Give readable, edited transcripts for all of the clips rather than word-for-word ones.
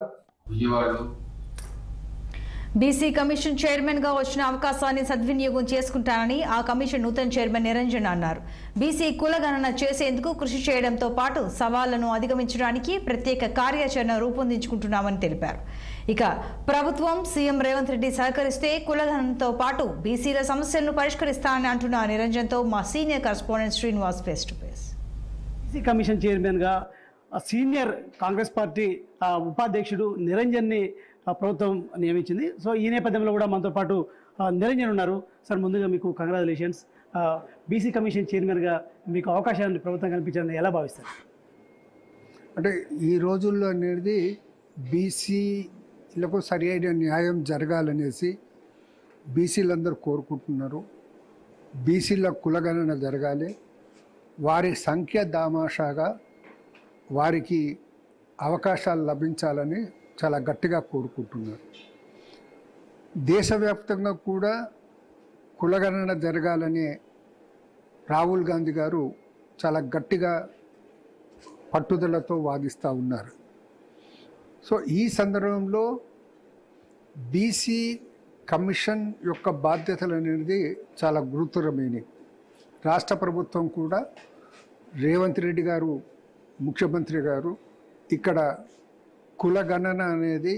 విజయవాడలో BC commission chairman గా వచ్చిన అవకాశాన్ని సద్వినియోగం చేసుకుంటానని ఆ కమిషన్ నూతన చైర్మన్ నిరంజన్ అన్నారు. బీసీ కులగణన చేసేందుకు కృషి చేయడంతో పాటు సవాళ్లను అధిగమించడానికి ప్రత్యేక కార్యాచరణ రూపొందించుకుంటున్నామని తెలిపారు. ఇక ప్రభుత్వం సీఎం రేవంత్ రెడ్డి సహకరిస్తే కులగణనతో పాటు బీసీల సమస్యలను పరిష్కరిస్తానని అంటున్న నిరంజన్తో మా senior correspondent Srinivas face to face. BC commission చైర్మన్గా సీనియర్ కాంగ్రెస్ పార్టీ ఉపాధ్యక్షుడు నిరంజన్ని ప్రభుత్వం నియమించింది. సో ఈ నేపథ్యంలో కూడా మనతో పాటు నిరంజన్ ఉన్నారు. సార్, ముందుగా మీకు కంగ్రాచులేషన్స్. బీసీ కమిషన్ చైర్మన్గా మీకు అవకాశాన్ని ప్రభుత్వం కల్పించాలని ఎలా భావిస్తారు? అంటే ఈ రోజుల్లో అనేది బీసీలకు సరి అయిన న్యాయం జరగాలనేసి బీసీలందరూ కోరుకుంటున్నారు. బీసీల కులగణన జరగాలి, వారి సంఖ్య దామాషాగా వారికి అవకాశాలు లభించాలని చాలా గట్టిగా కోరుకుంటున్నారు. దేశవ్యాప్తంగా కూడా కులగణన జరగాలని రాహుల్ గాంధీ గారు చాలా గట్టిగా పట్టుదలతో వాదిస్తూ ఉన్నారు. సో ఈ సందర్భంలో బీసీ కమిషన్ యొక్క బాధ్యతలు అనేది చాలా గురుతరమైనవి. రాష్ట్ర ప్రభుత్వం కూడా రేవంత్ రెడ్డి గారు ముఖ్యమంత్రి గారు ఇక్కడ కులగణన అనేది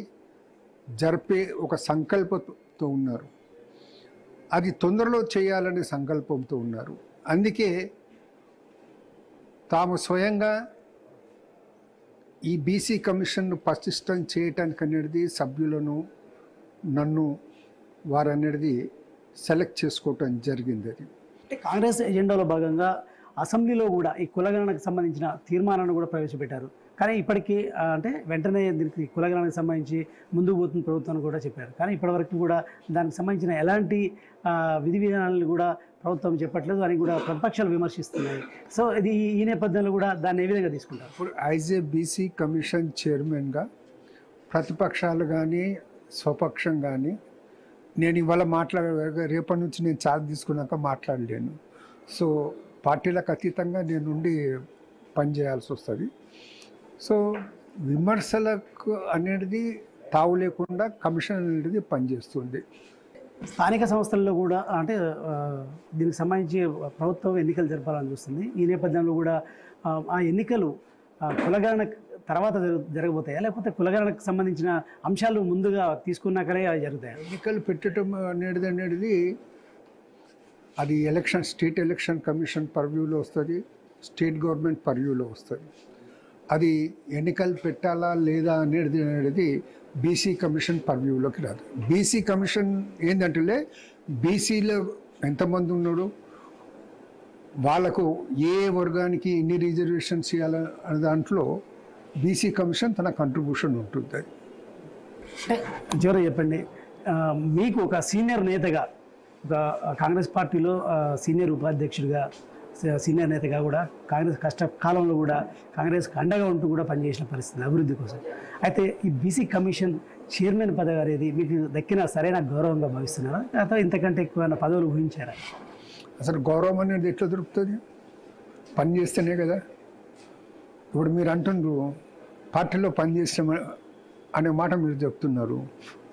జరిపే ఒక సంకల్పంతో ఉన్నారు. అది తొందరలో చేయాలనే సంకల్పంతో ఉన్నారు. అందుకే తాము స్వయంగా ఈ బీసీ కమిషన్ను పటిష్టం చేయటానికి అనేది సభ్యులను నన్ను వారనేది సెలెక్ట్ చేసుకోవటం జరిగింది. అది అంటే కాంగ్రెస్ ఎజెండాలో భాగంగా అసెంబ్లీలో కూడా ఈ కులగణనకు సంబంధించిన తీర్మానాన్ని కూడా ప్రవేశపెట్టారు. కానీ ఇప్పటికీ అంటే వెంటనే దీనికి కులగణనకు సంబంధించి ముందుకు పోతున్న ప్రభుత్వాన్ని కూడా చెప్పారు. కానీ ఇప్పటివరకు కూడా దానికి సంబంధించిన ఎలాంటి విధి విధానాలను కూడా ప్రభుత్వం చెప్పట్లేదు అని కూడా ప్రతిపక్షాలు విమర్శిస్తున్నాయి. సో ఇది ఈ నేపథ్యంలో కూడా దాన్ని ఏ విధంగా తీసుకుంటారు? ఇప్పుడు యాజ్ ఏ బీసీ కమిషన్ చైర్మన్గా ప్రతిపక్షాలు కానీ స్వపక్షం కానీ నేను ఇవాళ రేపటి నుంచి నేను ఛార్జ్ తీసుకున్నాక మాట్లాడలేను. సో పార్టీలకు అతీతంగా నేను ఉండి పనిచేయాల్సి వస్తుంది. సో విమర్శలకు అనేది తావు లేకుండా కమిషన్ అనేది పనిచేస్తుంది. స్థానిక సంస్థల్లో కూడా అంటే దీనికి సంబంధించి ప్రభుత్వం ఎన్నికలు జరపాలని చూస్తుంది. ఈ నేపథ్యంలో కూడా ఆ ఎన్నికలు కులగణన తర్వాత జరగబోతాయా, లేకపోతే కులగణనకు సంబంధించిన అంశాలు ముందుగా తీసుకున్నాకనే అవి జరుగుతాయి? ఎన్నికలు పెట్టడం అనేది అది స్టేట్ ఎలక్షన్ కమిషన్ పర్వ్యూలో వస్తుంది, స్టేట్ గవర్నమెంట్ పర్వ్యూలో వస్తుంది. అది ఎన్నికలు పెట్టాలా లేదా అనేది బీసీ కమిషన్ పర్వ్యూలోకి రాదు. బీసీ కమిషన్ ఏంటంటే బీసీలో ఎంతమంది ఉన్నాడు, వాళ్ళకు ఏ వర్గానికి ఎన్ని రిజర్వేషన్స్ ఇవ్వాలనే దాంట్లో బీసీ కమిషన్ తన కంట్రిబ్యూషన్ ఉంటుంది. చివరి చెప్పండి, మీకు ఒక సీనియర్ నేతగా, ఒక కాంగ్రెస్ పార్టీలో సీనియర్ ఉపాధ్యక్షుడిగా, సీనియర్ నేతగా కూడా కాంగ్రెస్ కష్టకాలంలో కూడా కాంగ్రెస్కి అండగా ఉంటూ కూడా పనిచేసిన పరిస్థితి అభివృద్ధి కోసం. అయితే ఈ బీసీ కమిషన్ చైర్మన్ పదవి అనేది మీకు దక్కిన సరైన గౌరవంగా భావిస్తున్నారా, ಅಥವಾ ఇంతకంటే ఎక్కువైన పదవులు ఊహించారా? అసలు గౌరవం అనేది ఎట్లా దొరుకుతుంది? పని చేస్తేనే కదా. ఇప్పుడు మీరు అంటుండ్రు పార్టీలో పనిచేస్తాం అనే మాట మీరు చెప్తున్నారు.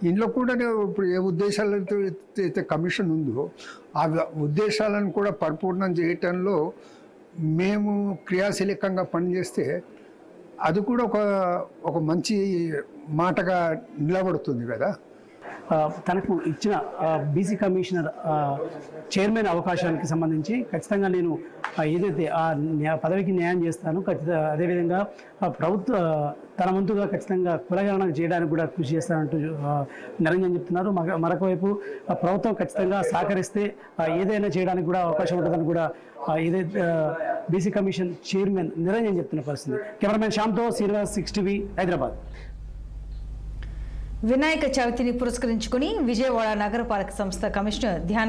ఇందులో కూడా ఇప్పుడు ఏ ఉద్దేశాలతో అయితే కమిషన్ ఉందో ఆ ఉద్దేశాలను కూడా పరిపూర్ణం చేయటంలో మేము క్రియాశీలకంగా పనిచేస్తే అది కూడా ఒక మంచి మాటగా నిలబడుతుంది కదా. తనకు ఇచ్చిన బీసీ కమిషనర్ చైర్మన్ అవకాశానికి సంబంధించి ఖచ్చితంగా నేను ఏదైతే ఆ పదవికి న్యాయం చేస్తాను, ఖచ్చితంగా అదేవిధంగా ప్రభుత్వ తన వంతుగా ఖచ్చితంగా కులగణన చేయడానికి కూడా కృషి చేస్తానంటూ నిరంజన్ చెప్తున్నారు. మరొక వైపు ప్రభుత్వం ఖచ్చితంగా సహకరిస్తే ఏదైనా చేయడానికి కూడా అవకాశం ఉంటుందని కూడా ఏదైతే బీసీ కమిషన్ చైర్మన్ నిరంజన్ చెప్తున్న పరిస్థితి. కెమెరామెన్ శ్యామ్తో శ్రీనివాస్, 6 TV, హైదరాబాద్. వినాయక చవితిని పురస్కరించుకుని విజయవాడ నగరపాలక సంస్థ కమిషనర్ ధ్యాన